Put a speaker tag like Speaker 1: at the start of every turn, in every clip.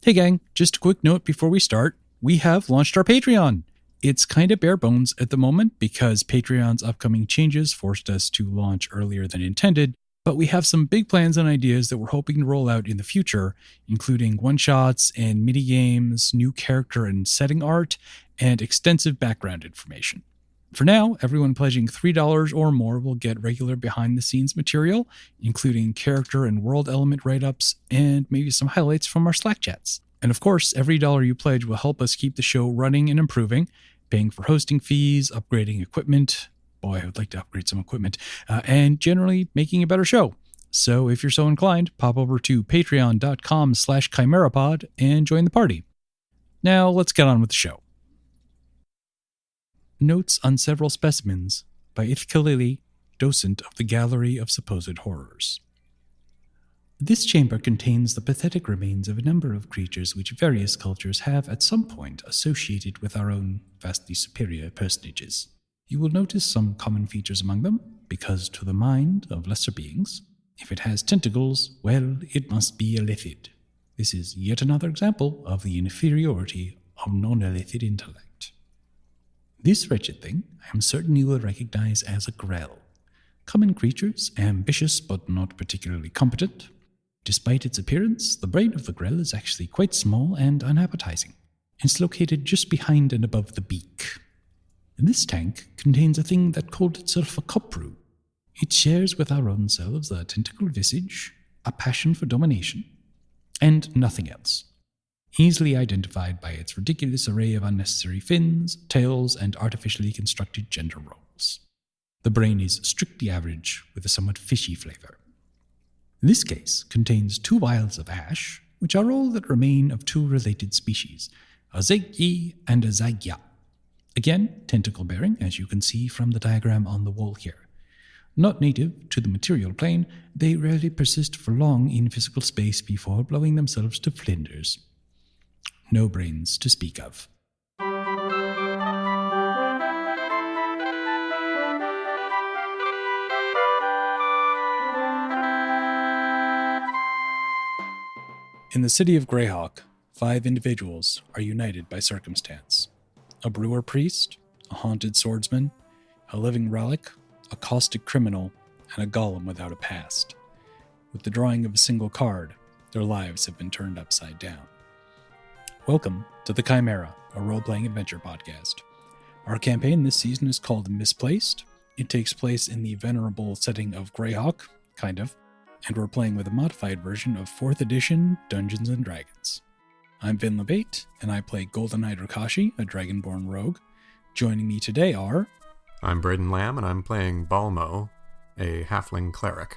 Speaker 1: Hey gang, just a quick note before we start. We have launched our Patreon. It's kind of bare bones at the moment because Patreon's upcoming changes forced us to launch earlier than intended, but we have some big plans and ideas that we're hoping to roll out in the future, including one-shots and mini-games, new character and setting art, and extensive background information. For now, everyone pledging $3 or more will get regular behind-the-scenes material, including character and world element write-ups, and maybe some highlights from our Slack chats. And of course, every dollar you pledge will help us keep the show running and improving, paying for hosting fees, upgrading equipment. Boy, I would like to upgrade some equipment, and generally making a better show. So if you're so inclined, pop over to patreon.com/chimerapod and join the party. Now let's get on with the show. Notes on Several Specimens by itsthechimera, docent of the Gallery of Supposed Horrors. This chamber contains the pathetic remains of a number of creatures which various cultures have at some point associated with our own vastly superior personages. You will notice some common features among them, because to the mind of lesser beings, if it has tentacles, well, it must be a lithid. This is yet another example of the inferiority of non-lithid intellect. This wretched thing I am certain you will recognize as a grell. Common creatures, ambitious but not particularly competent. Despite its appearance, the brain of the grell is actually quite small and unappetizing. It's located just behind and above the beak. This tank contains a thing that called itself a copru. It shares with our own selves a tentacled visage, a passion for domination, and nothing else. Easily identified by its ridiculous array of unnecessary fins, tails, and artificially constructed gender roles. The brain is strictly average with a somewhat fishy flavor. This case contains 2 vials of ash, which are all that remain of 2 related species, a zegyi and a zagya. Again, tentacle-bearing, as you can see from the diagram on the wall here. Not native to the material plane, they rarely persist for long in physical space before blowing themselves to flinders. No brains to speak of. In the city of Greyhawk, 5 individuals are united by circumstance. A brewer priest, a haunted swordsman, a living relic, a caustic criminal, and a golem without a past. With the drawing of a single card, their lives have been turned upside down. Welcome to The Chimera, a role-playing adventure podcast. Our campaign this season is called Misplaced. It takes place in the venerable setting of Greyhawk, kind of, and we're playing with a modified version of 4th edition Dungeons & Dragons. I'm Vin LeBate, and I play Goldeneye Rakashi, a Dragonborn rogue. Joining me today are...
Speaker 2: I'm Braden Lamb, and I'm playing Balmo, a halfling cleric.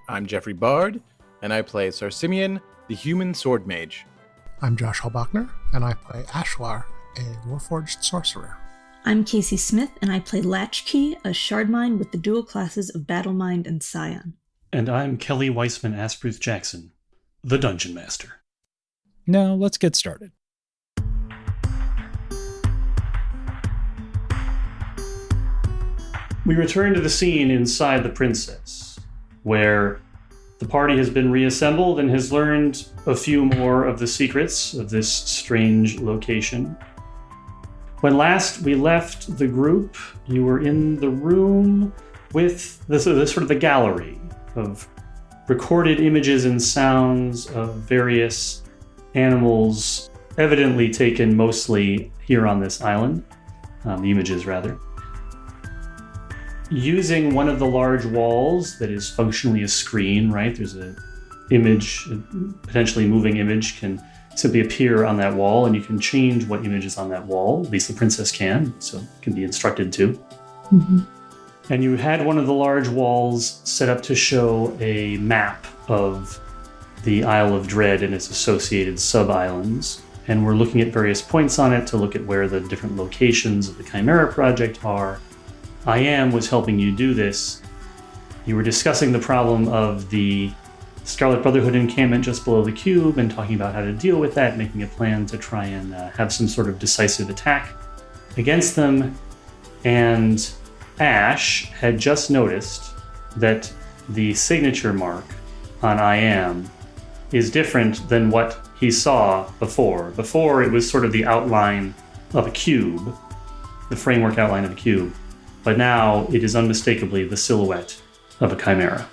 Speaker 3: I'm Jeffrey Bard, and I play Sir Simeon, the human sword mage.
Speaker 4: I'm Josh Hallbachner, and I play Ashlar, a warforged sorcerer.
Speaker 5: I'm Kacey Smith, and I play Latchkey, a shardmind with the dual classes of Battlemind and Scion.
Speaker 6: And I'm Kelly Weissman Asbruth Jackson, the Dungeon Master.
Speaker 1: Now let's get started.
Speaker 6: We return to the scene inside the Princess, where the party has been reassembled and has learned a few more of the secrets of this strange location. When last we left the group, you were in the room with the sort of the gallery of recorded images and sounds of various animals, evidently taken mostly here on this island, the images rather. Using one of the large walls that is functionally a screen, right? There's an image, a potentially moving image can simply appear on that wall, and you can change what image is on that wall. At least the princess can, so it can be instructed to.
Speaker 5: Mm-hmm.
Speaker 6: And you had one of the large walls set up to show a map of the Isle of Dread and its associated sub-islands. And we're looking at various points on it to look at where the different locations of the Chimera project are. I was helping you do this. You were discussing the problem of the Scarlet Brotherhood encampment just below the cube and talking about how to deal with that, making a plan to try and have some sort of decisive attack against them. And Ash had just noticed that the signature mark on I am is different than what he saw before. Before, it was sort of the outline of a cube, the framework outline of a cube. But now it is unmistakably the silhouette of a chimera.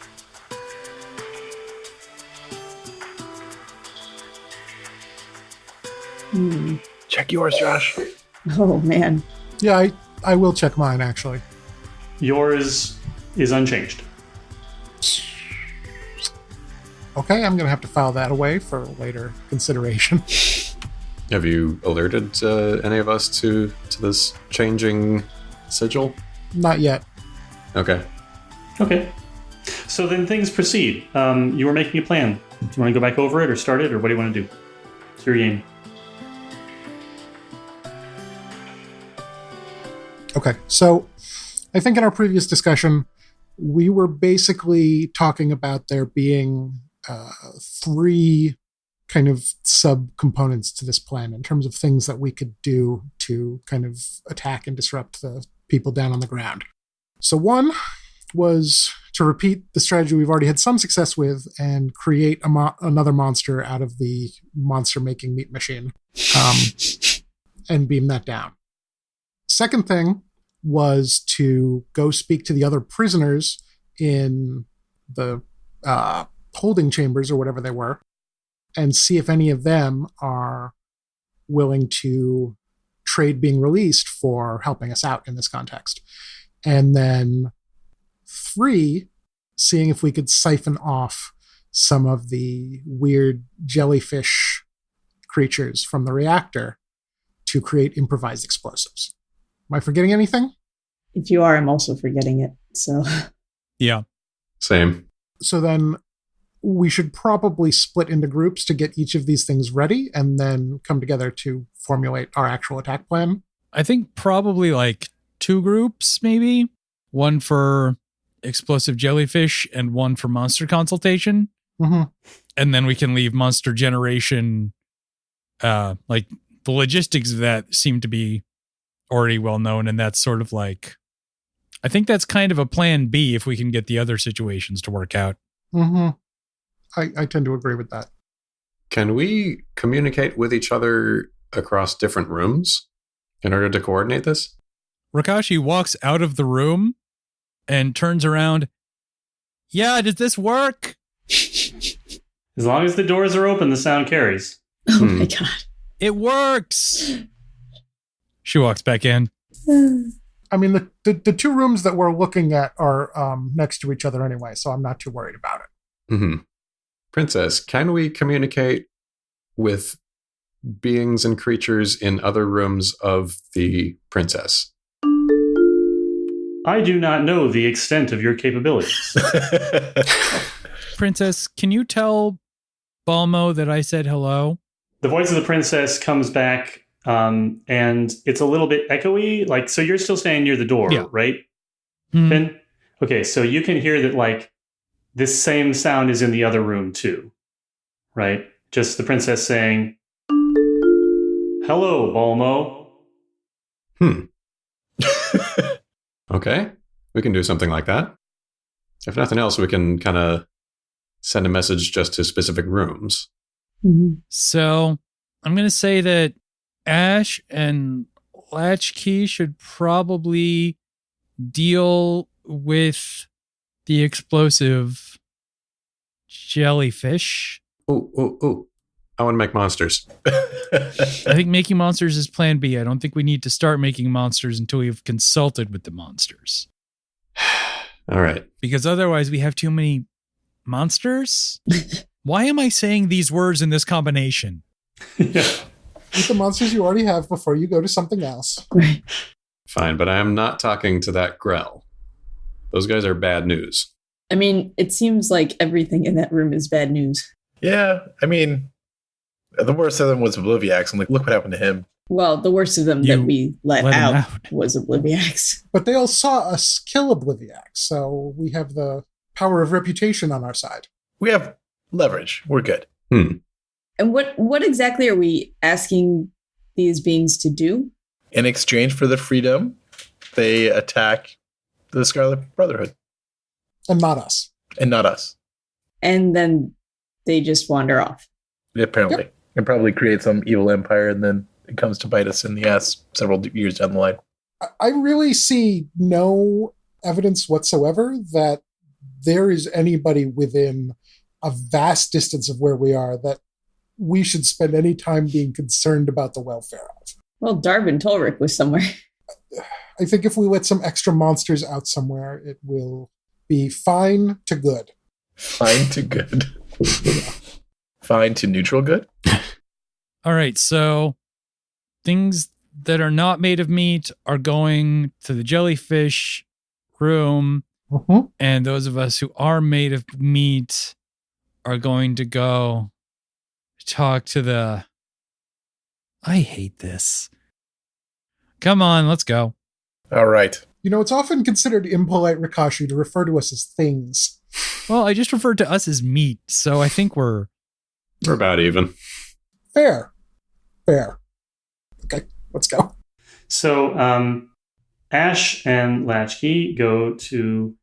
Speaker 3: Check yours, Josh.
Speaker 5: Oh, man.
Speaker 4: Yeah, I will check mine, actually.
Speaker 6: Yours is unchanged.
Speaker 4: Okay, I'm going to have to file that away for later consideration.
Speaker 2: Have you alerted any of us to this changing sigil?
Speaker 4: Not yet.
Speaker 2: Okay.
Speaker 6: Okay. So then things proceed. You were making a plan. Do you want to go back over it or start it, or what do you want to do? It's your game.
Speaker 4: Okay, so I think in our previous discussion, we were basically talking about there being 3 kind of sub-components to this plan in terms of things that we could do to kind of attack and disrupt the people down on the ground. So one was to repeat the strategy we've already had some success with and create another monster out of the monster-making meat machine and beam that down. Second thing was to go speak to the other prisoners in the holding chambers or whatever they were and see if any of them are willing to trade being released for helping us out in this context. And then 3, seeing if we could siphon off some of the weird jellyfish creatures from the reactor to create improvised explosives. Am I forgetting anything?
Speaker 5: If you are, I'm also forgetting it. So,
Speaker 1: Yeah.
Speaker 2: Same.
Speaker 4: So then we should probably split into groups to get each of these things ready and then come together to formulate our actual attack plan.
Speaker 1: I think probably like 2 groups, maybe. One for explosive jellyfish and one for monster consultation.
Speaker 4: Mm-hmm.
Speaker 1: And then we can leave monster generation. Like the logistics of that seem to be already well known. And that's sort of like, I think that's kind of a plan B if we can get the other situations to work out.
Speaker 4: Mm-hmm. I tend to agree with that.
Speaker 2: Can we communicate with each other across different rooms in order to coordinate this?
Speaker 1: Rakashi walks out of the room and turns around. Yeah, does this work?
Speaker 6: As long as the doors are open, the sound carries.
Speaker 5: oh my God.
Speaker 1: It works. She walks back in.
Speaker 4: I mean, the 2 rooms that we're looking at are next to each other anyway, so I'm not too worried about it.
Speaker 2: Mm-hmm. Princess, can we communicate with beings and creatures in other rooms of the princess?
Speaker 6: I do not know the extent of your capabilities.
Speaker 1: Princess, can you tell Balmo that I said hello?
Speaker 6: The voice of the princess comes back, and it's a little bit echoey. Like, so you're still standing near the door,
Speaker 1: Yeah.
Speaker 6: right?
Speaker 1: Hmm.
Speaker 6: Ben? Okay, so you can hear that, like, this same sound is in the other room too, right? Just the princess saying, "Hello, Balmo."
Speaker 2: Okay, we can do something like that. If nothing else, we can kind of send a message just to specific rooms.
Speaker 5: Mm-hmm.
Speaker 1: So I'm going to say that Ash and Latchkey should probably deal with the explosive jellyfish.
Speaker 2: Ooh. I want to make monsters.
Speaker 1: I think making monsters is plan B. I don't think we need to start making monsters until we've consulted with the monsters.
Speaker 2: All right.
Speaker 1: Because otherwise we have too many monsters. Why am I saying these words in this combination?
Speaker 6: Yeah.
Speaker 4: Eat the monsters you already have before you go to something else.
Speaker 5: Right.
Speaker 2: Fine, but I am not talking to that Grell. Those guys are bad news.
Speaker 5: I mean, it seems like everything in that room is bad news.
Speaker 3: Yeah, I mean, the worst of them was Obliviax, and like, look what happened to him.
Speaker 5: Well, the worst of them
Speaker 1: You
Speaker 5: that we let
Speaker 1: let him
Speaker 5: out
Speaker 1: out.
Speaker 5: was Obliviax.
Speaker 4: But they all saw us kill Obliviax, so we have the power of reputation on our side.
Speaker 3: We have leverage. We're good.
Speaker 5: And what exactly are we asking these beings to do?
Speaker 3: In exchange for the freedom, they attack the Scarlet Brotherhood,
Speaker 4: And not us.
Speaker 3: and not us.
Speaker 5: And then they just wander off.
Speaker 3: Apparently. And probably create some evil empire, and then it comes to bite us in the ass several years down the line.
Speaker 4: I really see no evidence whatsoever that there is anybody within a vast distance of where we are that we should spend any time being concerned about the welfare of.
Speaker 7: Well, Darvin Tolric was somewhere.
Speaker 4: I think if we let some extra monsters out somewhere, it will be fine to good.
Speaker 3: Fine to good. Fine to neutral good?
Speaker 1: All right, so things that are not made of meat are going to the jellyfish room, and those of us who are made of meat are going to go talk to the... I hate this. Come on, let's go.
Speaker 3: All right.
Speaker 4: You know, it's often considered impolite, Rikashi, to refer to us as things.
Speaker 1: Well, I just referred to us as meat, so I think we're
Speaker 2: about even.
Speaker 4: Fair. Okay, let's go.
Speaker 6: So Ash and Latchkey go to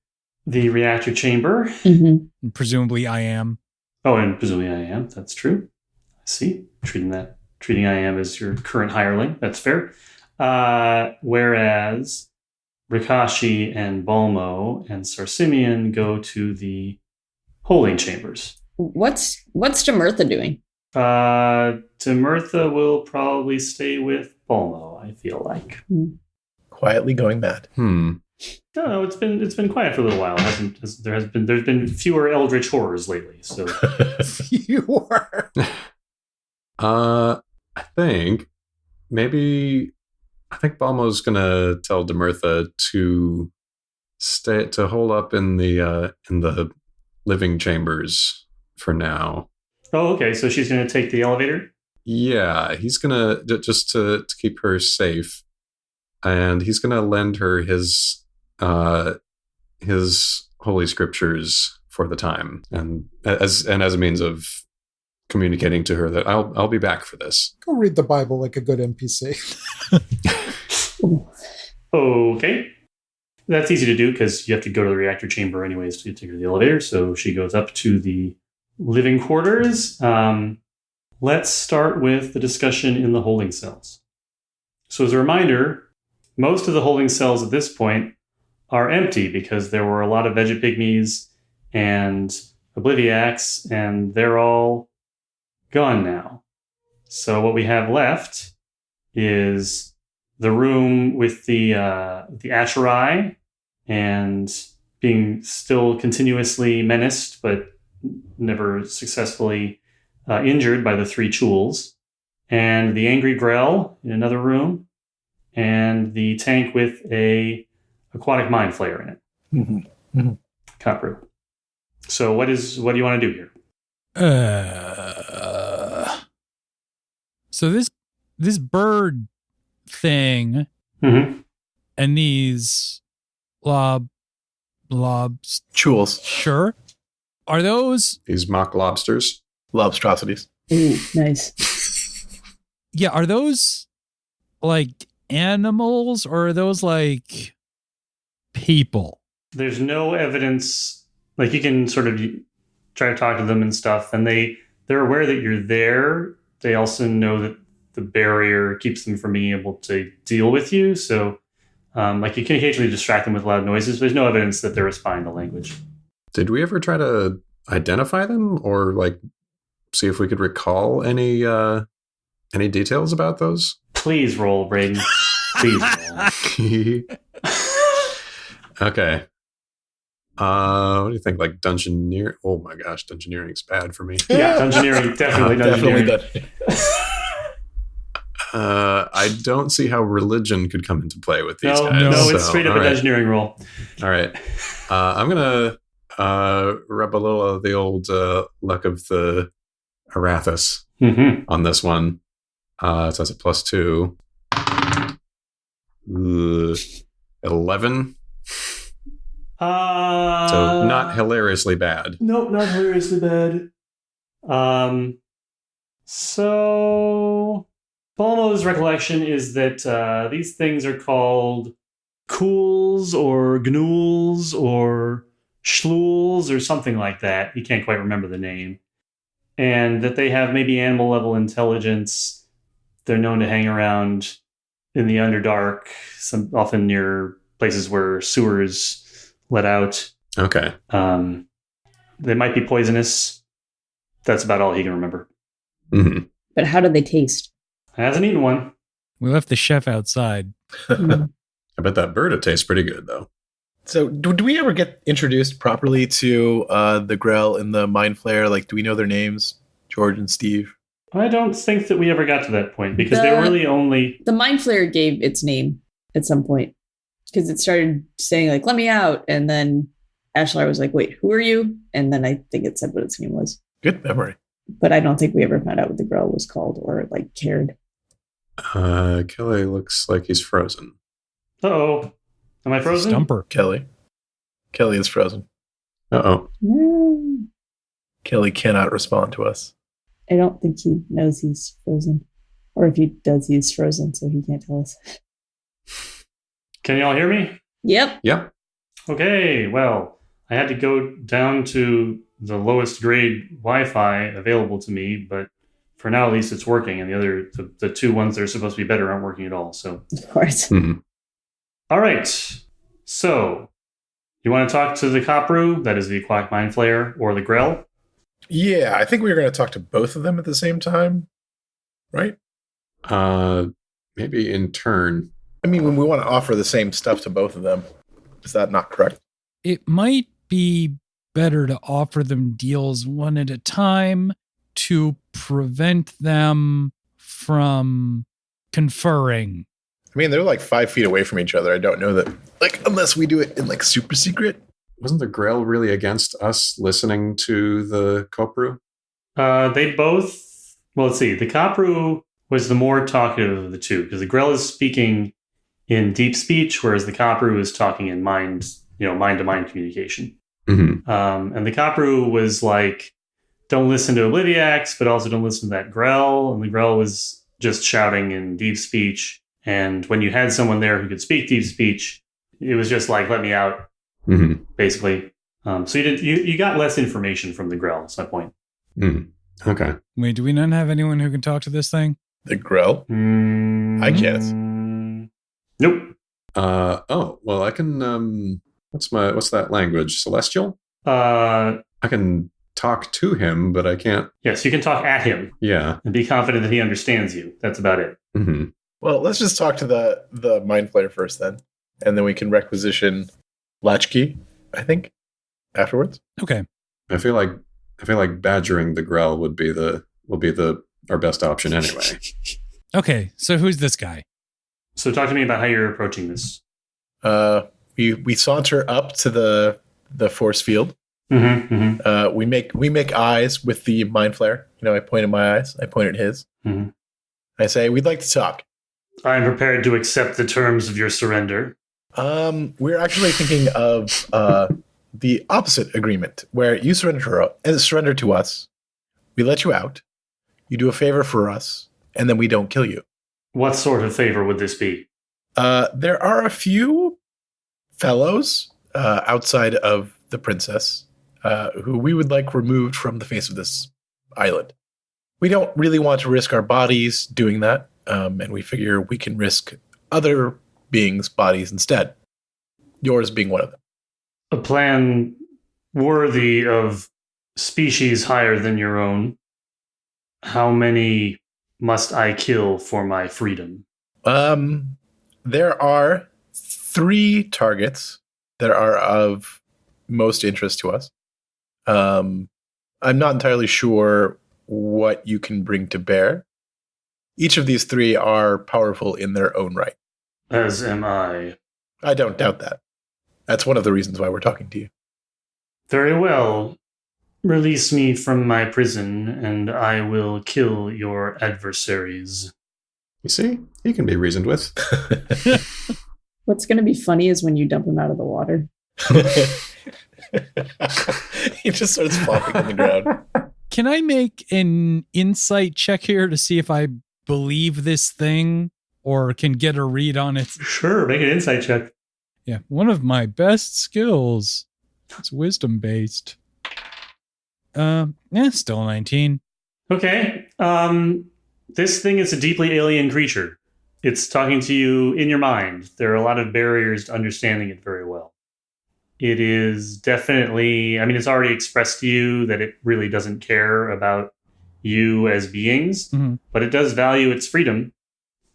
Speaker 6: the reactor chamber.
Speaker 7: Mm-hmm.
Speaker 1: presumably I am.
Speaker 6: Oh, and presumably I am. That's true. I see. Treating I am as your current hireling. That's fair. Whereas Rikashi and Balmo and Sarsimian go to the holding chambers.
Speaker 7: What's Jamirtha doing?
Speaker 6: Jamirtha will probably stay with Balmo, I feel like.
Speaker 3: Quietly going mad.
Speaker 6: No, it's been quiet for a little while. There's been fewer eldritch horrors lately. So
Speaker 4: Fewer.
Speaker 2: I think Balmo's gonna tell Damirtha to hold up in the living chambers for now.
Speaker 6: Oh, okay. So she's gonna take the elevator?
Speaker 2: Yeah, he's gonna just to keep her safe, and he's gonna lend her his holy scriptures for the time, and as a means of communicating to her that I'll be back for this.
Speaker 4: Go read the Bible like a good NPC.
Speaker 6: Okay. That's easy to do because you have to go to the reactor chamber anyways to take her to the elevator. So she goes up to the living quarters. Let's start with the discussion in the holding cells. So as a reminder, most of the holding cells at this point are empty because there were a lot of Vegapygmies and Obliviacs, and they're all gone now. So what we have left is the room with the Asherai and being still continuously menaced, but never successfully injured by the three Chuls, and the Angry Grell in another room, and the tank with a aquatic mind flayer in it.
Speaker 3: Mm-hmm.
Speaker 6: Copper. So what do you want to do here?
Speaker 1: So this bird thing and these blobs,
Speaker 3: Chuls.
Speaker 1: sure, are those?
Speaker 2: These mock lobsters.
Speaker 3: Lobstrosities.
Speaker 7: Ooh, nice.
Speaker 1: Yeah, are those like animals or are those like people?
Speaker 6: There's no evidence. Like you can sort of try to talk to them and stuff, and they're aware that you're there. They also know that the barrier keeps them from being able to deal with you. So, like you can occasionally distract them with loud noises. But there's no evidence that they're responding to language.
Speaker 2: Did we ever try to identify them or like see if we could recall any details about those?
Speaker 6: Please roll, Braden. Please roll.
Speaker 2: Okay. What do you think? Like dungeoneer? Oh my gosh, dungeoneering's bad for me.
Speaker 6: Yeah, dungeoneering, definitely dungeoneering.
Speaker 3: Definitely.
Speaker 2: I don't see how religion could come into play with these guys.
Speaker 6: No, it's straight up a dungeoneering roll.
Speaker 2: All right. I'm going to rub a little of the old luck of the Arathis on this one. So that's a +2. 11. So not hilariously bad.
Speaker 6: Nope, not hilariously bad. So Balmo's recollection is that these things are called cools or gnouls or schluels or something like that. He can't quite remember the name. and that they have maybe animal level intelligence. They're known to hang around in the Underdark, often near places where sewers let out.
Speaker 2: Okay.
Speaker 6: They might be poisonous. That's about all he can remember.
Speaker 2: Mm-hmm.
Speaker 7: But how do they taste?
Speaker 6: Hasn't eaten one.
Speaker 1: We left the chef outside.
Speaker 2: I bet that bird, it tastes pretty good, though.
Speaker 3: So, do we ever get introduced properly to the Grell and the Mind Flayer? Like, do we know their names? George and Steve?
Speaker 6: I don't think that we ever got to that point because they were really only...
Speaker 7: The Mind Flayer gave its name at some point because it started saying, like, let me out. And then Ashlar was like, wait, who are you? And then I think it said what its name was.
Speaker 3: Good memory.
Speaker 7: But I don't think we ever found out what the Grell was called or, like, cared.
Speaker 2: Kelly looks like he's frozen.
Speaker 6: Uh-oh. Am I frozen?
Speaker 1: Stumper.
Speaker 3: Kelly is frozen.
Speaker 2: Uh-oh.
Speaker 7: No.
Speaker 3: Kelly cannot respond to us.
Speaker 7: I don't think he knows he's frozen. Or if he does, he's frozen, so he can't tell us.
Speaker 6: Can y'all hear me?
Speaker 7: Yep.
Speaker 2: Yep.
Speaker 6: Okay, well, I had to go down to the lowest grade Wi-Fi available to me, but for now, at least it's working, and the two ones that are supposed to be better aren't working at all, so.
Speaker 7: Of course.
Speaker 2: Mm-hmm.
Speaker 6: All right, so you want to talk to the Kopru, that is the Aquatic Mind Flayer, or the Grell?
Speaker 3: Yeah, I think we were going to talk to both of them at the same time, right?
Speaker 2: Maybe in turn.
Speaker 3: I mean, when we want to offer the same stuff to both of them, is that not correct?
Speaker 1: It might be better to offer them deals one at a time to prevent them from conferring.
Speaker 3: I mean, they're like 5 feet away from each other. I don't know that, like, unless we do it in like super secret.
Speaker 2: Wasn't the Grell really against us listening to the Kopru?
Speaker 6: They both... Well, let's see. The Kopru was the more talkative of the two, because the Grell is speaking in deep speech, whereas the Kopru is talking in mind-to-mind communication.
Speaker 2: Mm-hmm.
Speaker 6: And the Kopru was like, don't listen to Obliviax, but also don't listen to that Grell. And the Grell was just shouting in deep speech. And when you had someone there who could speak deep speech, it was just like, let me out, basically. So you got less information from the Grell, that's my point.
Speaker 2: Mm-hmm. Okay.
Speaker 1: Wait, do we not have anyone who can talk to this thing?
Speaker 3: The Grell? I guess.
Speaker 6: Nope.
Speaker 2: Well, I can, what's that language? Celestial? I can talk to him, but I can't.
Speaker 6: Yes, you can talk at him.
Speaker 2: Yeah.
Speaker 6: And be confident that he understands you. That's about it.
Speaker 2: Mm-hmm.
Speaker 3: Well, let's just talk to the Mind Flayer first then. And then we can requisition Latchkey, I think, afterwards.
Speaker 1: Okay.
Speaker 2: I feel like badgering the Grell will be our best option anyway.
Speaker 1: Okay, so who's this guy?
Speaker 6: So talk to me about how you're approaching this.
Speaker 3: We saunter up to the force field.
Speaker 6: Mm-hmm, mm-hmm.
Speaker 3: We make eyes with the Mind Flayer. I point at my eyes. I point at his.
Speaker 6: Mm-hmm.
Speaker 3: I say, we'd like to talk.
Speaker 6: I'm prepared to accept the terms of your surrender.
Speaker 3: We're actually thinking of the opposite agreement, where you surrender to us, we let you out, you do a favor for us, and then we don't kill you.
Speaker 6: What sort of favor would this be?
Speaker 3: There are a few fellows outside of the princess who we would like removed from the face of this island. We don't really want to risk our bodies doing that, and we figure we can risk other beings' bodies instead. Yours being one of them.
Speaker 6: A plan worthy of species higher than your own. How many must I kill for my freedom?
Speaker 3: There are 3 targets that are of most interest to us. I'm not entirely sure what you can bring to bear. Each of these 3 are powerful in their own right.
Speaker 6: As am I.
Speaker 3: I don't doubt that. That's one of the reasons why we're talking to you.
Speaker 6: Very well. Release me from my prison, and I will kill your adversaries.
Speaker 2: You see? He can be reasoned with.
Speaker 7: What's going to be funny is when you dump him out of the water.
Speaker 3: He just starts flopping on the ground.
Speaker 1: Can I make an insight check here to see if I believe this thing or can get a read on it?
Speaker 6: Sure, make an insight check.
Speaker 1: Yeah, one of my best skills. It's wisdom based. Still 19.
Speaker 6: Okay. This thing is a deeply alien creature. It's talking to you in your mind. There are a lot of barriers to understanding it very well. It is definitely, it's already expressed to you that it really doesn't care about you as beings, but it does value its freedom.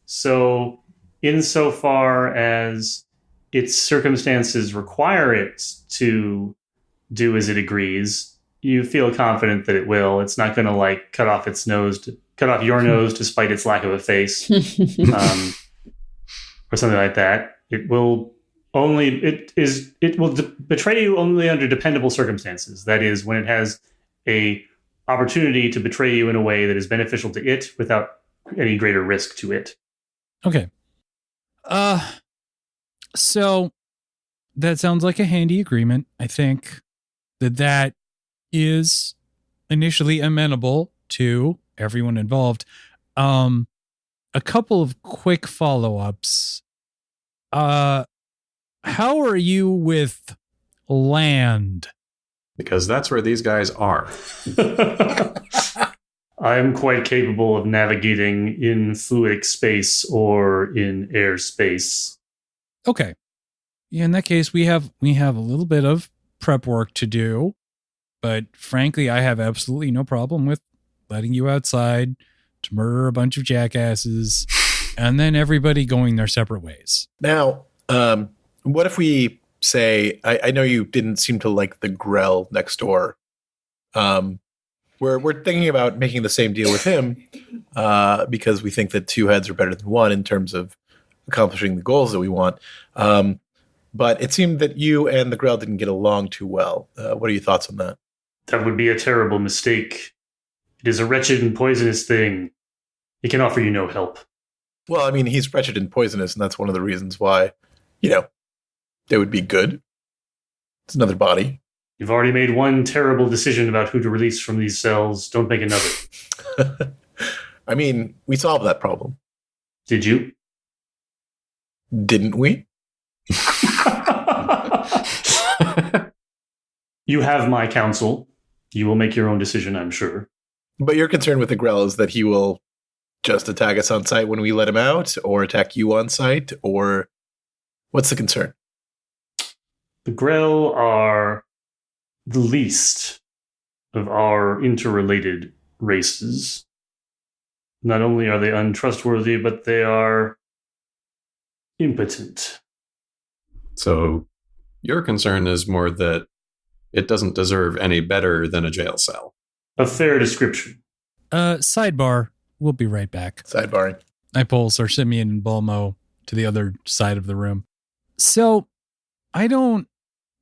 Speaker 6: So, insofar as its circumstances require it to do as it agrees, you feel confident that it will. It's not going to cut off your nose to spite its lack of a face, or something like that. It will betray you only under dependable circumstances. That is, when it has a opportunity to betray you in a way that is beneficial to it without any greater risk to it.
Speaker 1: Okay. So that sounds like a handy agreement. I think that is initially amenable to everyone involved. A couple of quick follow-ups. How are you with land?
Speaker 2: Because that's where these guys are.
Speaker 6: I am quite capable of navigating in fluidic space or in airspace.
Speaker 1: Okay. In that case, we have a little bit of prep work to do, but frankly, I have absolutely no problem with letting you outside to murder a bunch of jackasses and then everybody going their separate ways.
Speaker 3: Now, what if we say, I know you didn't seem to like the Grell next door. We're thinking about making the same deal with him because we think that two heads are better than one in terms of accomplishing the goals that we want. But it seemed that you and the Grell didn't get along too well. What are your thoughts on that?
Speaker 6: That would be a terrible mistake. It is a wretched and poisonous thing. It can offer you no help.
Speaker 3: Well, he's wretched and poisonous, and that's one of the reasons why, they would be good. It's another body.
Speaker 6: You've already made one terrible decision about who to release from these cells. Don't make another.
Speaker 3: We solved that problem.
Speaker 6: Did you?
Speaker 3: Didn't we?
Speaker 6: You have my counsel. You will make your own decision, I'm sure.
Speaker 3: But your concern with the Grell is that he will just attack us on sight when we let him out, or attack you on sight, or what's the concern?
Speaker 6: The Grell are the least of our interrelated races. Not only are they untrustworthy, but they are impotent.
Speaker 2: So your concern is more that it doesn't deserve any better than a jail cell.
Speaker 6: A fair description.
Speaker 1: Sidebar. We'll be right back.
Speaker 3: Sidebarring.
Speaker 1: I pull Sir Simeon and Balmo to the other side of the room. So I don't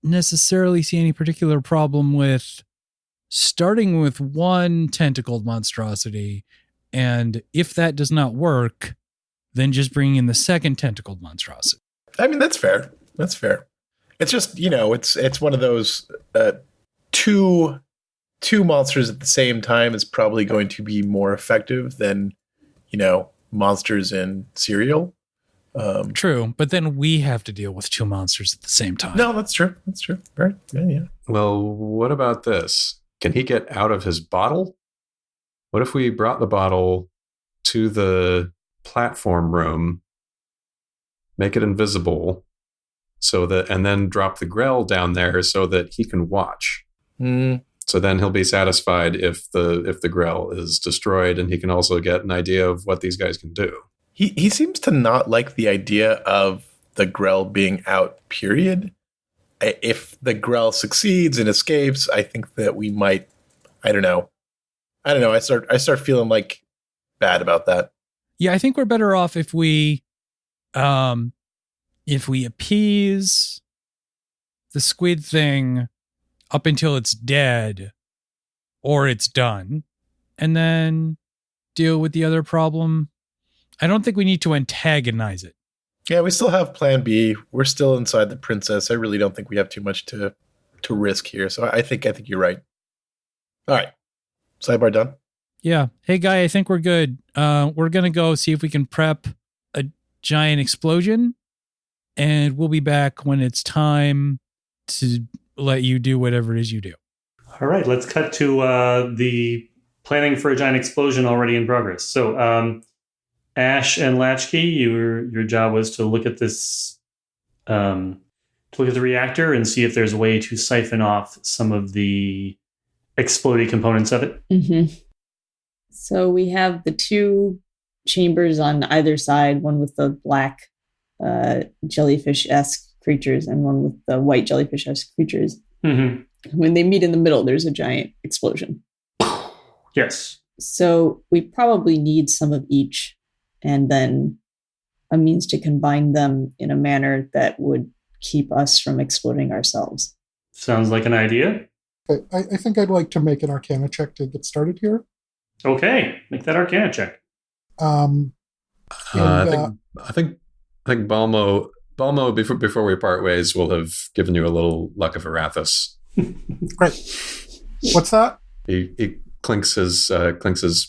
Speaker 1: necessarily see any particular problem with starting with one tentacled monstrosity, and if that does not work, then just bringing in the second tentacled monstrosity.
Speaker 3: That's fair. That's fair. It's just, it's one of those two monsters at the same time is probably going to be more effective than, monsters in cereal.
Speaker 1: True, but then we have to deal with two monsters at the same time.
Speaker 3: No, that's true. That's true. Right. Yeah.
Speaker 2: Well, what about this? Can he get out of his bottle? What if we brought the bottle to the platform room, make it invisible, and then drop the Grell down there so that he can watch? So then he'll be satisfied if the Grell is destroyed, and he can also get an idea of what these guys can do.
Speaker 3: He seems to not like the idea of the Grell being out, period. If the Grell succeeds and escapes, I think that we might, I don't know. I start feeling bad about that.
Speaker 1: Yeah, I think we're better off if we appease the squid thing up until it's dead or it's done, and then deal with the other problem. I don't think we need to antagonize it.
Speaker 3: Yeah, we still have plan B. We're still inside the princess. I really don't think we have too much to risk here. So I think you're right. All right. Sidebar done?
Speaker 1: Yeah. Hey, Guy, I think we're good. We're going to go see if we can prep a giant explosion, and we'll be back when it's time to let you do whatever it is you do.
Speaker 6: All right, let's cut to the planning for a giant explosion already in progress. So, Ash and Latchkey, your job was to look at this, to look at the reactor and see if there's a way to siphon off some of the exploding components of it.
Speaker 7: Mm-hmm. So we have the two chambers on either side, one with the black jellyfish-esque creatures and one with the white jellyfish-esque creatures.
Speaker 6: Mm-hmm.
Speaker 7: When they meet in the middle, there's a giant explosion.
Speaker 6: Yes.
Speaker 7: So we probably need some of each and then a means to combine them in a manner that would keep us from exploding ourselves.
Speaker 6: Sounds like an idea.
Speaker 4: I think I'd like to make an Arcana check to get started here.
Speaker 6: Okay, make that Arcana check.
Speaker 2: I think Balmo before we part ways will have given you a little luck of Arathis.
Speaker 4: Great. What's that?
Speaker 2: He clinks his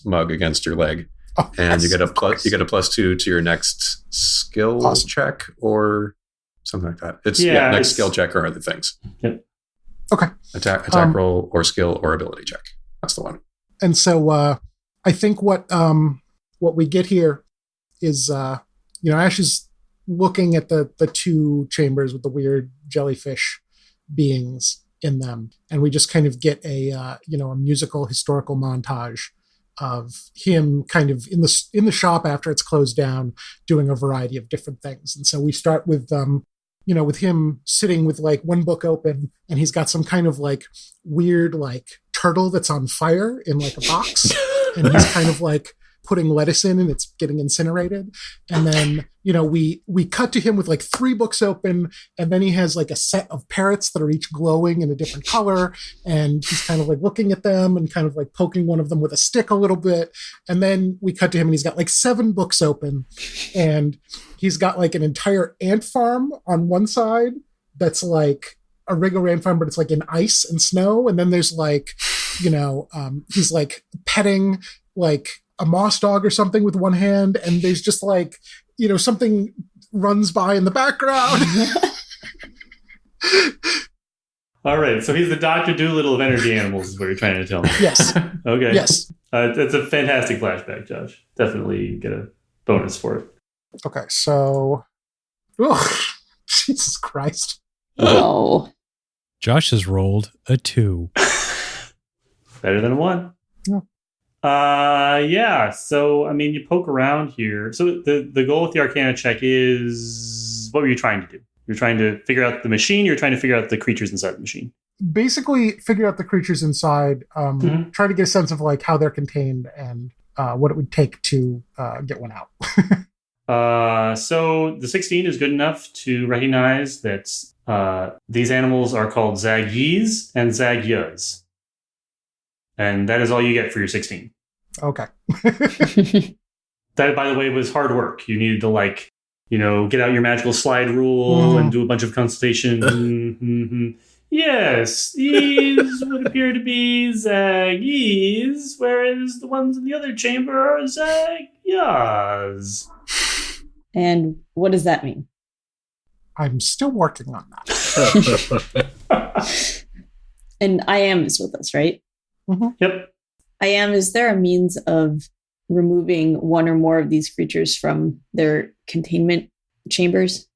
Speaker 2: mug against your leg, and
Speaker 4: yes,
Speaker 2: you get a +2 to your next skill check or something like that. It's next skill check or other things.
Speaker 6: Yep.
Speaker 4: Okay.
Speaker 2: Attack roll or skill or ability check. That's the one.
Speaker 4: And so I think what we get here is Ash is looking at the two chambers with the weird jellyfish beings in them, and we just kind of get a musical historical montage of him kind of in the shop after it's closed down doing a variety of different things. And so we start with with him sitting with like one book open, and he's got some kind of like weird like turtle that's on fire in like a box, and he's kind of like putting lettuce in and it's getting incinerated. And then, we cut to him with like 3 books open, and then he has like a set of parrots that are each glowing in a different color. And he's kind of like looking at them and kind of like poking one of them with a stick a little bit. And then we cut to him and he's got like 7 books open, and he's got like an entire ant farm on one side that's like a regular ant farm, but it's like in ice and snow. And then there's like, he's like petting like a moss dog or something with one hand, and there's just like, something runs by in the background.
Speaker 6: All right, so he's the Dr. Dolittle of energy animals is what you're trying to tell me.
Speaker 4: Yes.
Speaker 6: Okay.
Speaker 4: Yes.
Speaker 6: That's a fantastic flashback, Josh. Definitely get a bonus for it.
Speaker 4: Okay, so... Oh, Jesus Christ.
Speaker 7: Oh.
Speaker 1: Josh has rolled a 2.
Speaker 6: Better than a 1.
Speaker 4: Yeah.
Speaker 6: So, you poke around here. So the goal with the Arcana check is... What were you trying to do? You're trying to figure out the machine, you're trying to figure out the creatures inside the machine?
Speaker 4: Basically, figure out the creatures inside, try to get a sense of like how they're contained and what it would take to get one out.
Speaker 6: So the 16 is good enough to recognize that these animals are called Zagyis and Zagyas. And that is all you get for your 16.
Speaker 4: Okay.
Speaker 6: That, by the way, was hard work. You needed to, get out your magical slide rule and do a bunch of consultation. Yes, these would appear to be Zagyis, whereas the ones in the other chamber are Zagyas.
Speaker 7: And what does that mean?
Speaker 4: I'm still working on that.
Speaker 7: And I am is with us, right?
Speaker 4: Mm-hmm.
Speaker 6: Yep.
Speaker 7: I am. Is there a means of removing one or more of these creatures from their containment chambers?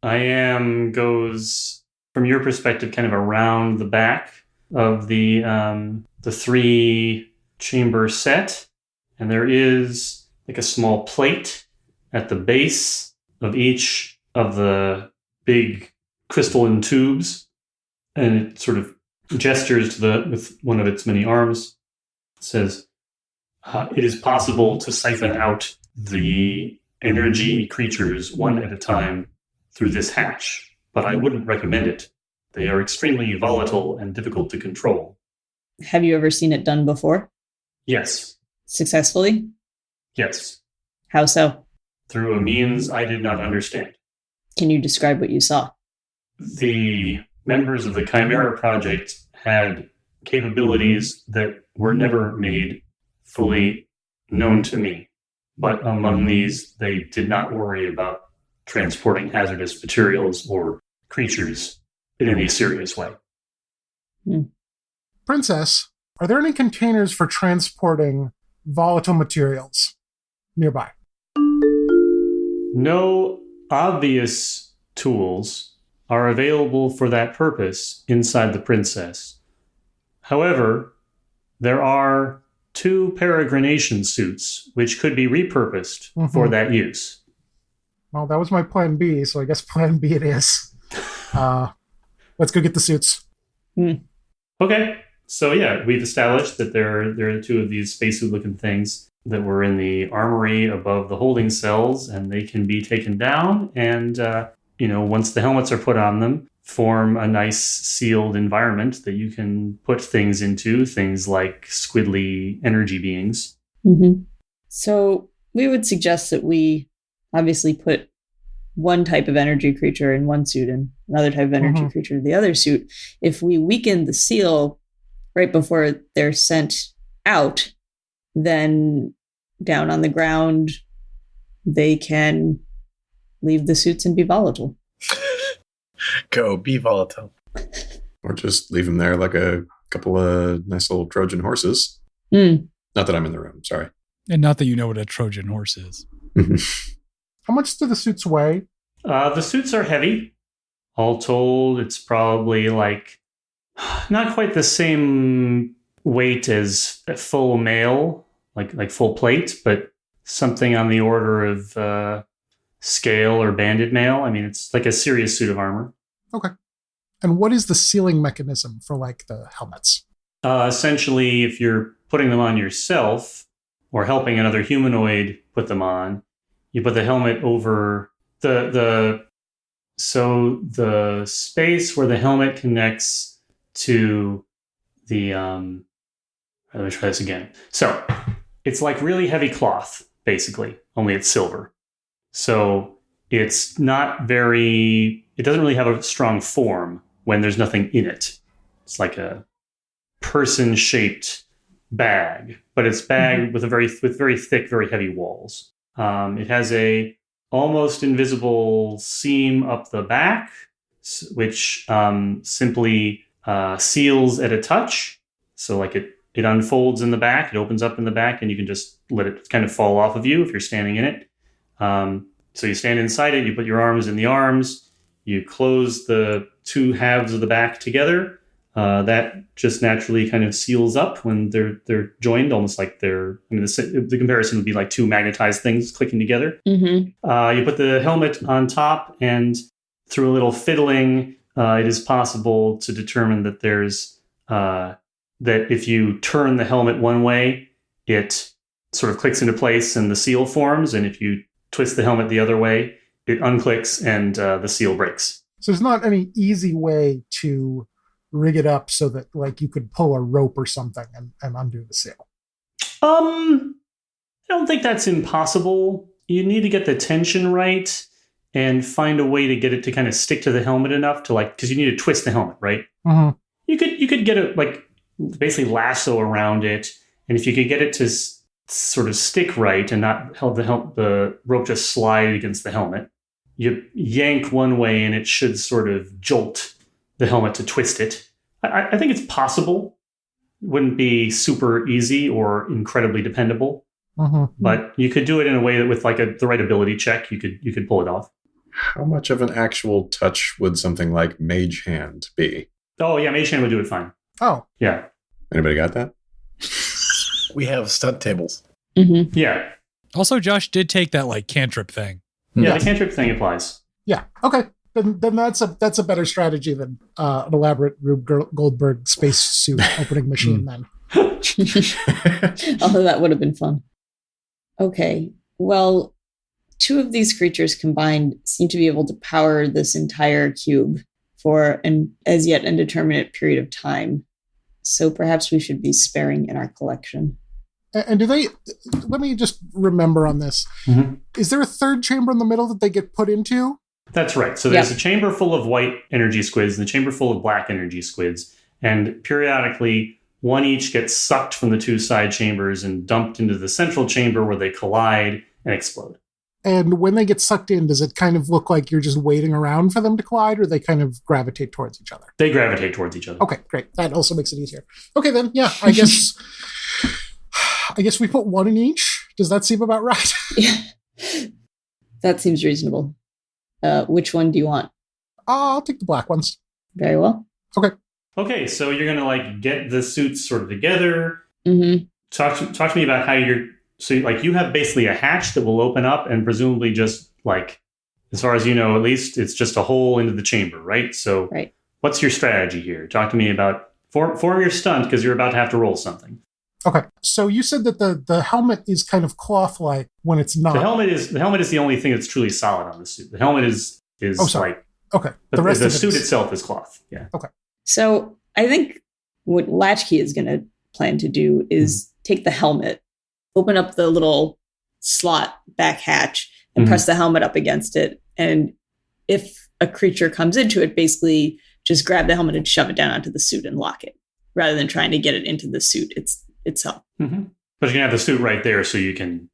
Speaker 6: I am goes, from your perspective, kind of around the back of the 3-chamber set. And there is like a small plate at the base of each of the big crystalline tubes. And it sort of gestures with one of its many arms. It says, it is possible to siphon out the energy creatures one at a time through this hatch, but I wouldn't recommend it. They are extremely volatile and difficult to control.
Speaker 7: Have you ever seen it done before?
Speaker 6: Yes.
Speaker 7: Successfully?
Speaker 6: Yes.
Speaker 7: How so?
Speaker 6: Through a means I did not understand.
Speaker 7: Can you describe what you saw?
Speaker 6: The members of the Chimera Project had capabilities that were never made fully known to me. But among these, they did not worry about transporting hazardous materials or creatures in any serious way.
Speaker 4: Princess, Are there any containers for transporting volatile materials nearby?
Speaker 6: No obvious tools are available for that purpose inside the Princess. However, there are 2 peregrination suits which could be repurposed for that use.
Speaker 4: Well, that was my plan B, so I guess plan B it is. Let's go get the suits.
Speaker 6: Okay. So yeah, we've established that there are 2 of these spacesuit-looking things that were in the armory above the holding cells, and they can be taken down. And once the helmets are put on them, form a nice sealed environment that you can put things into, things like squiddly energy beings.
Speaker 7: Mm-hmm. So we would suggest that we obviously put one type of energy creature in one suit and another type of energy creature in the other suit. If we weaken the seal right before they're sent out, then down on the ground, they can leave the suits and be volatile.
Speaker 3: Go, be volatile.
Speaker 2: Or just leave them there like a couple of nice little Trojan horses.
Speaker 7: Mm.
Speaker 2: Not that I'm in the room, sorry.
Speaker 1: And not that you know what a Trojan horse is.
Speaker 4: How much do the suits weigh?
Speaker 6: The suits are heavy. All told, it's probably like not quite the same weight as a full mail, like full plate, but something on the order of scale or banded mail. I mean, it's like a serious suit of armor.
Speaker 4: Okay. And what is the sealing mechanism for like the helmets?
Speaker 6: Essentially, if you're putting them on yourself or helping another humanoid put them on, you put the helmet over so the space where the helmet connects to the let me try this again. So it's like really heavy cloth, basically, only it's silver. So it's not it doesn't really have a strong form when there's nothing in it. It's like a person-shaped bag, but it's bagged with very thick, very heavy walls. It has a almost invisible seam up the back, which simply seals at a touch. So like it unfolds in the back, it opens up in the back, and you can just let it kind of fall off of you if you're standing in it. So you stand inside it, you put your arms in the arms, you close the 2 halves of the back together. That just naturally kind of seals up when they're joined, almost like the comparison would be like 2 magnetized things clicking together. Mm-hmm. You put the helmet on top, and through a little fiddling, it is possible to determine that that if you turn the helmet one way, it sort of clicks into place and the seal forms, and if you twist the helmet the other way, it unclicks and the seal breaks.
Speaker 4: So there's not any easy way to rig it up so that like you could pull a rope or something and undo the seal.
Speaker 6: I don't think that's impossible. You need to get the tension right and find a way to get it to kind of stick to the helmet enough to because you need to twist the helmet, right?
Speaker 4: Mm-hmm.
Speaker 6: You could get it like basically lasso around it, and if you could get it to sort of stick right and not help the rope just slide against the helmet, you yank one way and it should sort of jolt the helmet to twist it. I think it's possible. It wouldn't be super easy or incredibly dependable, but you could do it in a way that with like the right ability check, you could pull it off.
Speaker 2: How much of an actual touch would something like Mage Hand be?
Speaker 6: Oh yeah, Mage Hand would do it fine.
Speaker 4: Oh
Speaker 6: yeah.
Speaker 2: Anybody got that?
Speaker 3: We have stunt tables.
Speaker 7: Mm-hmm.
Speaker 6: Yeah.
Speaker 1: Also, Josh did take that like cantrip thing.
Speaker 6: Yeah, the cantrip thing applies.
Speaker 4: Yeah. Okay. Then that's a better strategy than an elaborate Rube Goldberg spacesuit opening machine. Then,
Speaker 7: although that would have been fun. Okay. Well, 2 of these creatures combined seem to be able to power this entire cube for an as yet indeterminate period of time. So perhaps we should be sparing in our collection.
Speaker 4: And do they? Let me just remember on this. Mm-hmm. Is there a 3rd chamber in the middle that they get put into?
Speaker 6: That's right. So there's a chamber full of white energy squids and a chamber full of black energy squids. And periodically, one each gets sucked from the 2 side chambers and dumped into the central chamber where they collide and explode.
Speaker 4: And when they get sucked in, does it kind of look like you're just waiting around for them to collide, or they kind of gravitate towards each other?
Speaker 6: They gravitate towards each other.
Speaker 4: Okay, great. That also makes it easier. Okay, then, yeah, I guess we put one in each. Does that seem about right?
Speaker 7: Yeah. That seems reasonable. Which one do you want?
Speaker 4: I'll take the black ones.
Speaker 7: Very well.
Speaker 6: Okay, so you're gonna like get the suits sort of together.
Speaker 7: Mm-hmm.
Speaker 6: Talk to me about how you have basically a hatch that will open up and presumably just like, as far as you know, at least it's just a hole into the chamber, right? So
Speaker 7: right.
Speaker 6: What's your strategy here? Talk to me about form your stunt because you're about to have to roll something.
Speaker 4: Okay, so you said that the helmet is kind of cloth-like when it's not.
Speaker 6: The helmet is the only thing that's truly solid on the suit. The helmet is like
Speaker 4: okay.
Speaker 6: The suit itself is cloth. Yeah.
Speaker 4: Okay.
Speaker 7: So I think what Latchkey is going to plan to do is take the helmet, open up the little slot back hatch, and press the helmet up against it. And if a creature comes into it, basically just grab the helmet and shove it down onto the suit and lock it, rather than trying to get it into the suit itself.
Speaker 6: Mm-hmm. But you can have the suit right there, so you can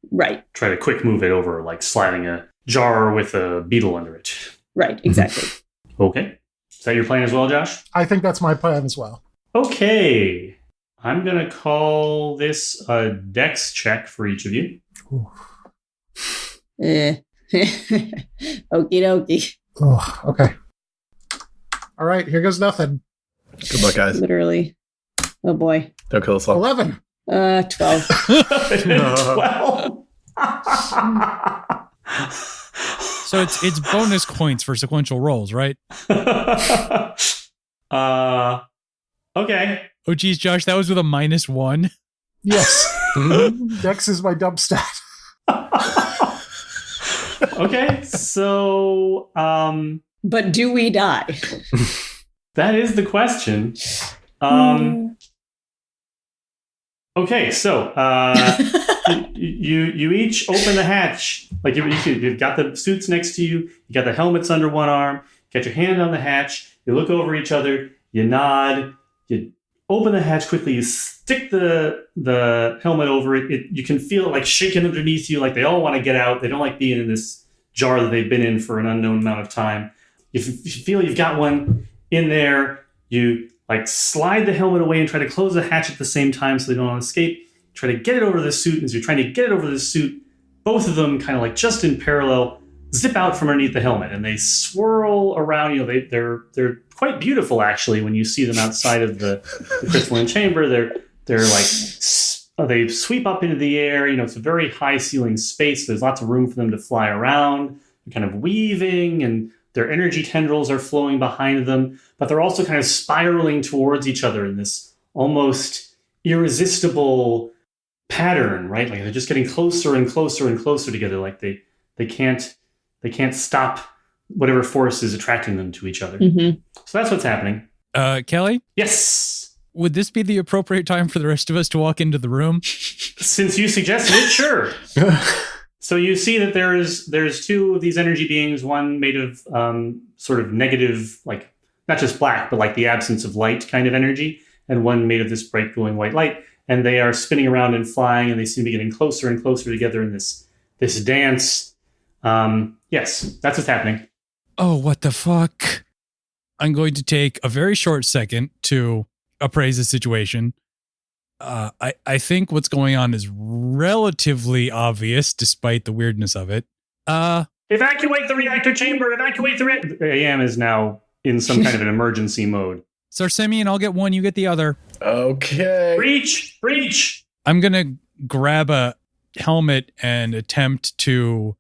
Speaker 6: try to quick move it over, like sliding a jar with a beetle under it.
Speaker 7: Right, exactly.
Speaker 6: Okay. Is that your plan as well, Josh?
Speaker 4: I think that's my plan as well.
Speaker 6: Okay. I'm going to call this a dex check for each of you.
Speaker 7: Okie dokie.
Speaker 4: Oh, okay. All right, here goes nothing.
Speaker 3: Good luck, guys.
Speaker 7: Literally. Oh boy.
Speaker 3: Don't kill us all.
Speaker 4: 11.
Speaker 7: 12.
Speaker 6: 12.
Speaker 1: So it's bonus points for sequential rolls, right?
Speaker 6: Okay.
Speaker 1: Oh, geez, Josh, that was with a -1.
Speaker 4: Yes. Dex is my dump stat.
Speaker 6: Okay, so
Speaker 7: But do we die?
Speaker 6: that is the question. Okay, so you each open the hatch. Like you've got the suits next to you. You got the helmets under one arm. You got your hand on the hatch. You look over each other. You nod. You open the hatch quickly. You stick the helmet over it. You can feel it like shaking underneath you. Like they all want to get out. They don't like being in this jar that they've been in for an unknown amount of time. You feel you've got one in there. You like slide the helmet away and try to close the hatch at the same time so they don't escape. Try to get it over the suit. And as you're trying to get it over the suit, both of them kind of like just in parallel zip out from underneath the helmet and they swirl around. You know, they're quite beautiful actually when you see them outside of the crystalline chamber. They're like they sweep up into the air. You know, it's a very high ceiling space. There's lots of room for them to fly around. They're kind of weaving and their energy tendrils are flowing behind them, but they're also kind of spiraling towards each other in this almost irresistible pattern, right? Like they're just getting closer and closer and closer together. Like they can't stop whatever force is attracting them to each other.
Speaker 7: Mm-hmm.
Speaker 6: So that's what's happening.
Speaker 1: Kelly?
Speaker 6: Yes.
Speaker 1: Would this be the appropriate time for the rest of us to walk into the room?
Speaker 6: Since you suggested it, sure. So you see that there's two of these energy beings, one made of sort of negative, like not just black, but like the absence of light kind of energy, and one made of this bright glowing white light. And they are spinning around and flying, and they seem to be getting closer and closer together in this dance. Yes, that's what's happening.
Speaker 1: Oh, what the fuck? I'm going to take a very short second to appraise the situation. I think what's going on is relatively obvious, despite the weirdness of it.
Speaker 6: Evacuate the reactor chamber! Evacuate the AM is now in some kind of an emergency mode.
Speaker 1: Sarsemian, I'll get one, you get the other.
Speaker 3: Okay.
Speaker 6: Breach!
Speaker 1: I'm going to grab a helmet and attempt to...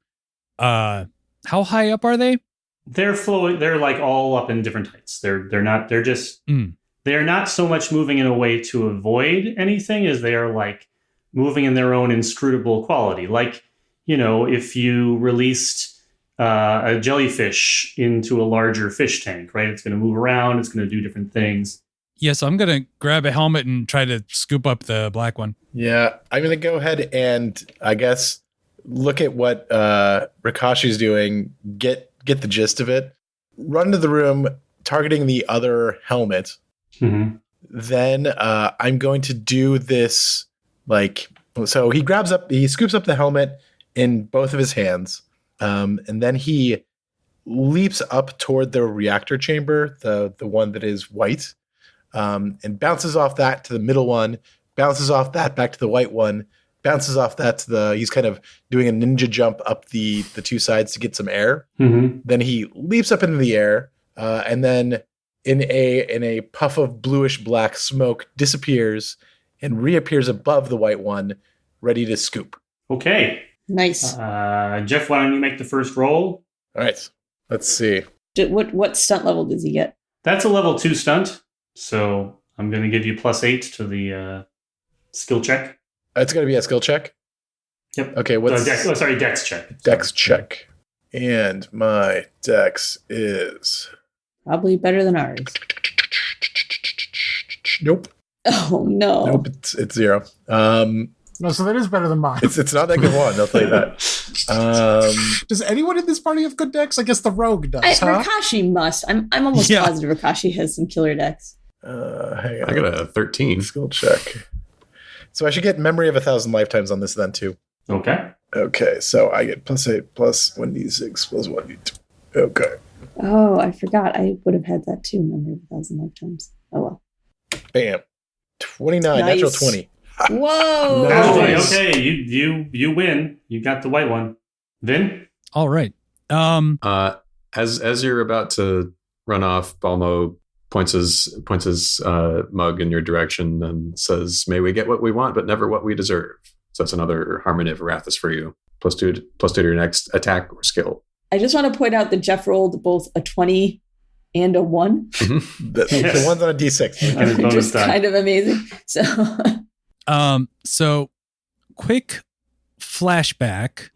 Speaker 1: how high up are they?
Speaker 6: They're flowing. They're like all up in different heights. They're not so much moving in a way to avoid anything as they are like moving in their own inscrutable quality. Like, you know, if you released a jellyfish into a larger fish tank, right? It's going to move around. It's going to do different things.
Speaker 1: Yes, I'm going to grab a helmet and try to scoop up the black one.
Speaker 3: Yeah, I'm going to go ahead and I guess look at what Rakashi's doing, get the gist of it, run to the room, targeting the other helmet.
Speaker 6: Mm-hmm.
Speaker 3: Then I'm going to do this, like, so he scoops up the helmet in both of his hands, And then he leaps up toward the reactor chamber, the one that is white, and bounces off that to the middle one, bounces off that back to the white one, bounces off that to he's kind of doing a ninja jump up the two sides to get some air.
Speaker 6: Mm-hmm.
Speaker 3: Then he leaps up into the air, and then in a puff of bluish black smoke disappears and reappears above the white one, ready to scoop.
Speaker 6: Okay.
Speaker 7: Nice.
Speaker 6: Jeff, why don't you make the first roll?
Speaker 3: All right. Let's see.
Speaker 7: What stunt level does he get?
Speaker 6: That's a level 2 stunt. So I'm going to give you +8 to the skill check.
Speaker 3: It's going to be a skill check?
Speaker 6: Yep.
Speaker 3: Okay. What's
Speaker 6: dex check.
Speaker 3: Dex check. And my dex is...
Speaker 7: Probably better than ours.
Speaker 3: Nope.
Speaker 7: Oh, no.
Speaker 3: Nope. It's 0.
Speaker 4: No, so that is better than mine.
Speaker 3: It's not that good one, I'll tell you that.
Speaker 4: Does anyone in this party have good decks? I guess the rogue does, huh?
Speaker 7: Rakashi must. I'm almost positive Rakashi has some killer decks.
Speaker 3: Hang on.
Speaker 2: I got a 13.
Speaker 3: Skill check. So I should get memory of 1,000 lifetimes on this then too.
Speaker 6: Okay.
Speaker 3: Okay, so I get +8 plus 1d6 plus 1d2. Okay.
Speaker 7: Oh, I forgot. I would have had that too. Memory of 1,000 lifetimes. Oh well.
Speaker 3: Bam. 29.
Speaker 7: Nice.
Speaker 3: Natural 20.
Speaker 7: Whoa!
Speaker 3: Nice.
Speaker 6: Okay, you win. You got the white one. Vin?
Speaker 1: All right.
Speaker 2: As you're about to run off, Balmo points his mug in your direction and says, "May we get what we want, but never what we deserve." So that's another Harmony of Arathis for you. +2 to your next attack or skill.
Speaker 7: I just want to point out that Jeff rolled both a 20 and a 1.
Speaker 2: Mm-hmm.
Speaker 3: The one's on a d6.
Speaker 6: On his bonus
Speaker 7: Which is
Speaker 6: die.
Speaker 7: kind of amazing.
Speaker 1: So quick flashback.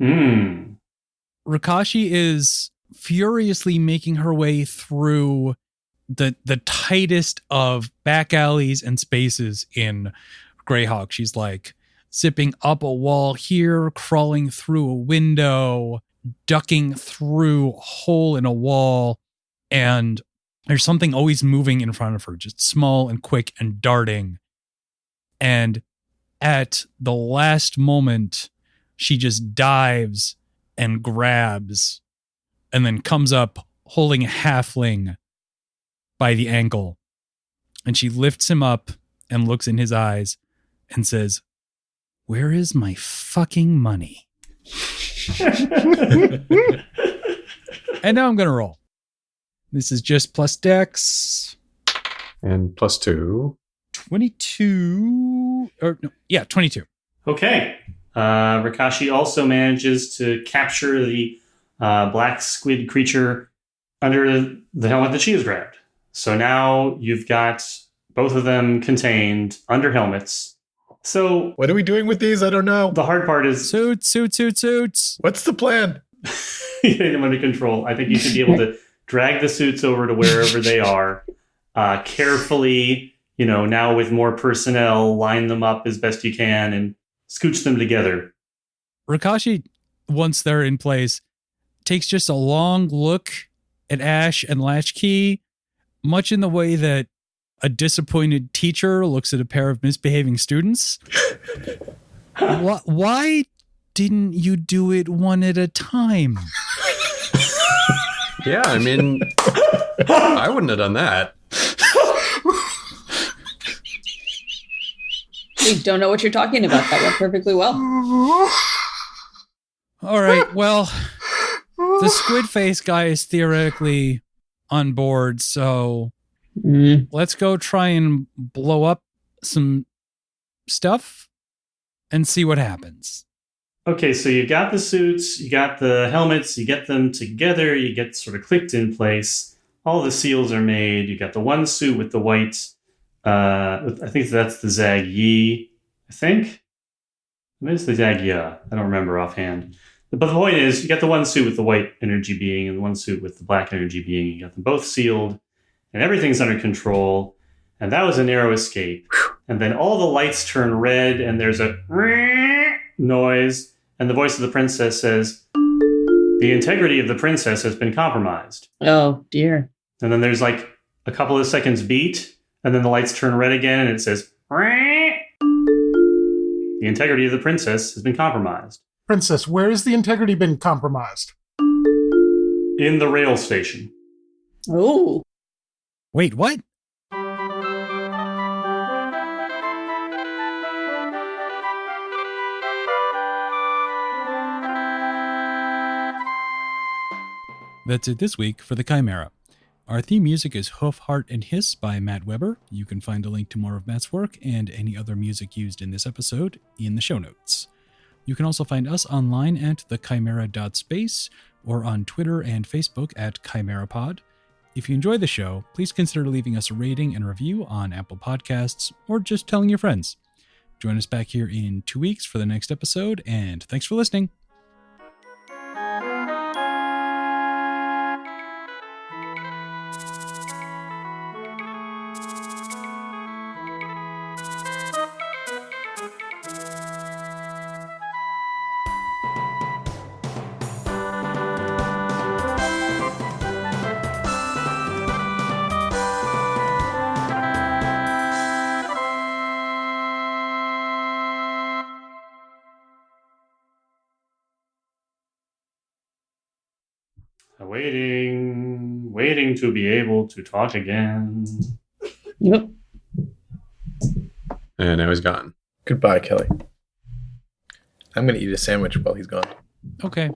Speaker 1: Rakashi is furiously making her way through the tightest of back alleys and spaces in Greyhawk. She's like zipping up a wall here, crawling through a window, ducking through a hole in a wall, and there's something always moving in front of her, just small and quick and darting. And at the last moment, she just dives and grabs and then comes up holding a halfling by the ankle. And she lifts him up and looks in his eyes and says, "Where is my fucking money?" And now I'm going to roll. This is just plus dex.
Speaker 2: And +2.
Speaker 1: 22. 22.
Speaker 6: Okay. Rakashi also manages to capture the black squid creature under the helmet that she has grabbed. So now you've got both of them contained under helmets. So
Speaker 3: what are we doing with these? I don't know.
Speaker 6: The hard part is...
Speaker 1: Suits.
Speaker 3: What's the plan?
Speaker 6: Getting them under control. I think you should be able to drag the suits over to wherever they are. Carefully, now with more personnel, line them up as best you can and scooch them together.
Speaker 1: Rakashi, once they're in place, takes just a long look at Ash and Latchkey, much in the way that a disappointed teacher looks at a pair of misbehaving students. Why didn't you do it one at a time?
Speaker 2: Yeah, I mean, I wouldn't have done that.
Speaker 7: We don't know what you're talking about. That went perfectly well.
Speaker 1: All right, well, the squid face guy is theoretically on board, so let's go try and blow up some stuff and see what happens.
Speaker 6: Okay, so you got the suits, you got the helmets, you get them together, you get sort of clicked in place. All the seals are made. You got the one suit with the white. I think that's the Zag Yi. I think. Maybe it's the Zag Ya. I don't remember offhand. But the point is, you got the one suit with the white energy being and the one suit with the black energy being. You got them both sealed, and everything's under control. And that was a narrow escape. And then all the lights turn red, and there's a noise, and the voice of the princess says, "The integrity of the princess has been compromised."
Speaker 7: Oh, dear.
Speaker 6: And then there's like a couple of seconds beat, and then the lights turn red again, and it says, "The integrity of the princess has been compromised."
Speaker 4: Princess, where has the integrity been compromised?
Speaker 6: in the rail station.
Speaker 7: Oh.
Speaker 1: Wait, what? That's it this week for the Chimera. Our theme music is Hoof, Heart, and Hiss by Matt Weber. You can find a link to more of Matt's work and any other music used in this episode in the show notes. You can also find us online at thechimera.space or on Twitter and Facebook at ChimeraPod. If you enjoy the show, please consider leaving us a rating and review on Apple Podcasts or just telling your friends. Join us back here in 2 weeks for the next episode, and thanks for listening.
Speaker 6: Waiting to be able to talk again.
Speaker 7: Yep.
Speaker 2: And now he's gone.
Speaker 3: Goodbye, Kelly. I'm going to eat a sandwich while he's gone.
Speaker 1: Okay.